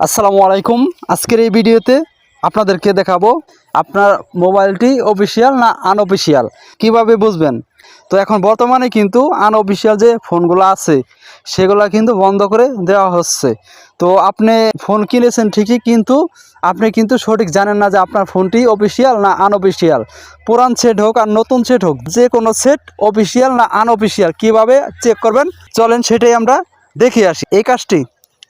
আসসালামু আলাইকুম। আজকের এই ভিডিওতে আপনাদেরকে দেখাবো আপনার মোবাইলটি অফিসিয়াল না আনঅফিসিয়াল কিভাবে বুঝবেন। তো এখন বর্তমানে কিন্তু আনঅফিসিয়াল যে ফোনগুলো আছে সেগুলো কিন্তু বন্ধ করে দেওয়া হচ্ছে। তো আপনি ফোন কিনেছেন ঠিকই, কিন্তু আপনি কিন্তু সঠিক জানেন না যে আপনার ফোনটি অফিসিয়াল না আনঅফিসিয়াল। পুরান সেট হোক আর নতুন সেট হোক, যে কোনো সেট অফিসিয়াল না আনঅফিসিয়াল কিভাবে চেক করবেন, চলেন সেটাই আমরা দেখে আসি। এই কাজটি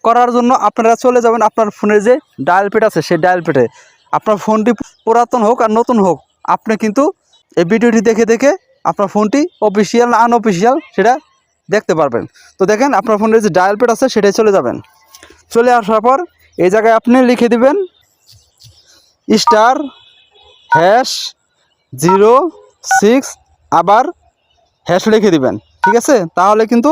করার জন্য আপনারা চলে যাবেন আপনার ফোনের যে ডায়াল প্যাড আছে সেই ডায়াল প্যাডে। আপনার ফোনটি পুরাতন হোক আর নতুন হোক, আপনি কিন্তু এই ভিডিওটি দেখে দেখে আপনার ফোনটি অফিসিয়াল না আনঅফিসিয়াল সেটা দেখতে পারবেন। তো দেখেন আপনার ফোনের যে ডায়াল প্যাড আছে সেটাই চলে যাবেন। চলে আসার পর এই জায়গায় আপনি লিখে দিবেন *#0 6 আবার হ্যাশ লিখে দিবেন, ঠিক আছে? তাহলে কিন্তু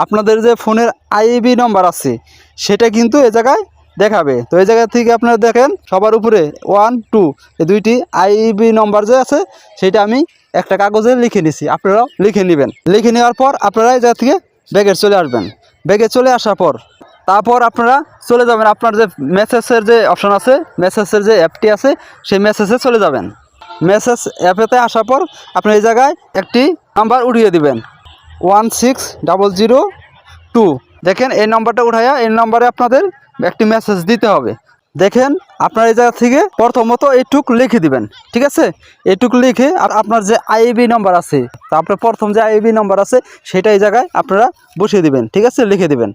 আপনাদের যে ফোনের আইবি নম্বর আছে সেটা কিন্তু এ জায়গায় দেখাবে। তো এই জায়গা থেকে আপনারা দেখেন সবার উপরে 1 2 এই দুইটি আইবি নম্বর যে আছে সেটা আমি একটা কাগজে লিখে নিছি, আপনারাও লিখে নেবেন। লিখে নেওয়ার পর আপনারা এই জায়গা থেকে ব্যাগে চলে আসবেন। ব্যাগে চলে আসার পর তারপর আপনারা চলে যাবেন আপনার যে মেসেজের যে অপশন আছে, মেসেজের যে অ্যাপটি আছে সেই মেসেজে চলে যাবেন। মেসেজ অ্যাপেতে আসার পর আপনি এই জায়গায় একটি নাম্বার উঠিয়ে দিবেন 16002। দেখেন এই নম্বরটা উঠাইয়া এই নম্বরে আপনাদের একটি মেসেজ দিতে হবে। দেখেন আপনার এই জায়গা থেকে প্রথমত এইটুক লিখে দিবেন, ঠিক আছে? এইটুক লিখে আর আপনার যে আইবি নম্বর আছে, তারপরে প্রথম যে আইবি নম্বর আছে সেটা এই জায়গায় আপনারা বসিয়ে দিবেন, ঠিক আছে? লিখে দিবেন।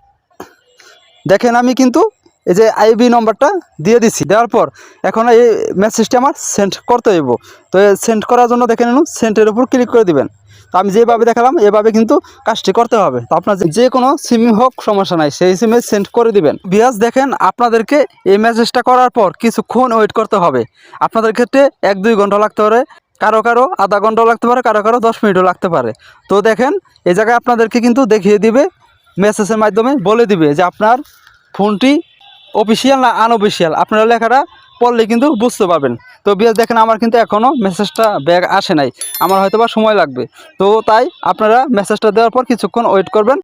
দেখেন আমি কিন্তু এই যে আইবি নম্বরটা দিয়ে দিছি। দেওয়ার পর এখন এই মেসেজটি আমার সেন্ড করতে হইব। তো সেন্ড করার জন্য দেখে নিন সেন্ডের উপর ক্লিক করে দিবেন। তো আমি যেভাবে দেখালাম এভাবে কিন্তু কাজটি করতে হবে। তো আপনার যে কোনো সিম হোক সমস্যা নাই, সেই সিমে সেন্ড করে দিবেন। বিয়াস দেখেন আপনাদেরকে এই মেসেজটা করার পর কিছুক্ষণ ওয়েট করতে হবে। আপনাদের ক্ষেত্রে 1-2 ঘন্টা লাগতে পারে, কারো কারো আধা ঘন্টাও লাগতে পারে, কারো কারো 10 মিনিটও লাগতে পারে। তো দেখেন এই জায়গায় আপনাদেরকে কিন্তু দেখিয়ে দিবে, মেসেজের মাধ্যমে বলে দিবে যে আপনার ফোনটি অফিসিয়াল না আনঅফিসিয়াল। আপনারা লেখাটা পড়লে কিন্তু বুঝতে পারবেন। তো বিয়াস দেখেন আমার কিন্তু এখনও মেসেজটা ব্যাগ আসে নাই, আমার হয়তো বা সময় লাগবে। তো তাই আপনারা মেসেজটা দেওয়ার পর কিছুক্ষণ ওয়েট করবেন।